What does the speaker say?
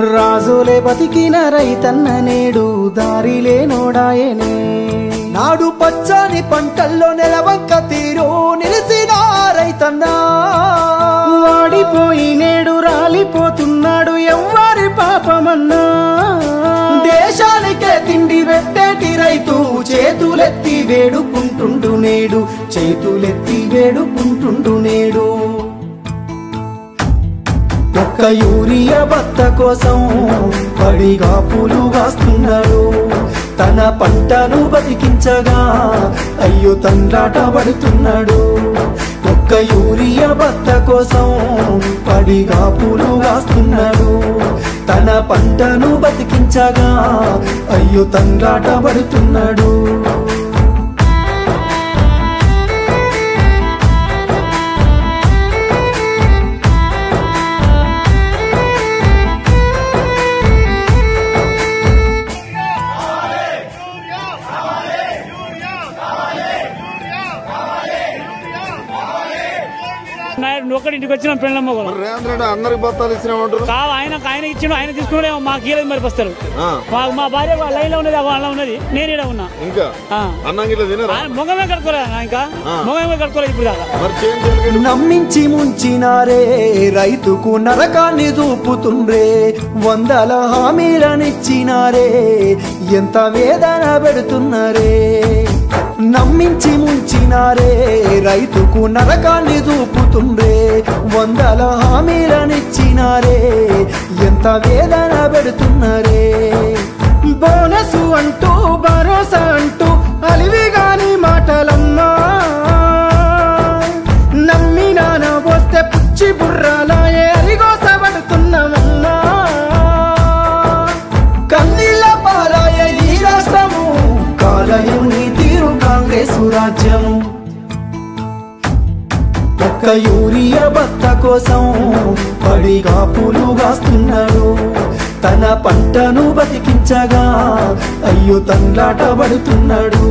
రాజులే బతికిన రైతన్న నేడు దారిలేనోడాయనే నాడు పచ్చని పంటల్లో నెలవంక తీరు నిలిసిన రైతన్న వాడిపోయి నేడు రాలిపోతున్నాడు ఎవ్వరి పాపమన్నా దేశానికే తిండి పెట్టేటి రైతు చేతులెత్తి వేడుకుంటుండు నేడు చేతులెత్తి వేడుకుంటుండు నేడు ఒక్క యూరియా బత్త కోసం పడిగా పూలు కాస్తున్నాడు తన పంటను బతికించగా అయ్యో తండ్రాట పడుతున్నాడు ఒక్క యూరియా బత్త కోసం పడిగా పూలు కాస్తున్నాడు తన పంటను బతికించగా అయ్యో తండ్రాట పడుతున్నాడు ఒకటింటికి వచ్చిన పెళ్ళమ్మ అందరికి బత్తాలు ఇచ్చినామంటారు కావు ఆయన ఇచ్చిన ఆయన తీసుకునే మాకు కీలకి మరి వస్తారు మా భార్య లైన్ లో ఉన్నది అలా ఉన్నది నేను ఇక్కడ ఉన్నా ఇంకా మొగమే కట్టుకోలేదు ఇంకా మొగమే కట్టుకోలేదు ఇప్పుడు దాకా నమ్మించి ముంచినారే రైతుకు నరకాన్ని చూపుతుండ్రే వందల హామీలనిచ్చినారే ఎంత వేదన పెడుతున్నారే నమ్మించి ముంచినారే రైతుకు నరకాన్ని చూపుతుండ్రే వందల హామీలనిచ్చినారే ఎంత వేదన పెడుతున్నారే బోనసు అంటూ భరోసా అంటూ అలివిగాని మాటలమ్మా నమ్మినాన వస్తే పుచ్చి బుర్రాలాయే అరిగోసబడుతున్నామమ్మా కన్నీళ్ళ పాలాయే ఈ రాష్ట్రము కాలయం నీ తీరు కాంగ్రెసు రాజ్యము ఒక్క యూరియా బత్త కోసం పడిగా పూలు కాస్తున్నాడు తన పంటను బతికించగా అయ్యో తండ్రాట పడుతున్నాడు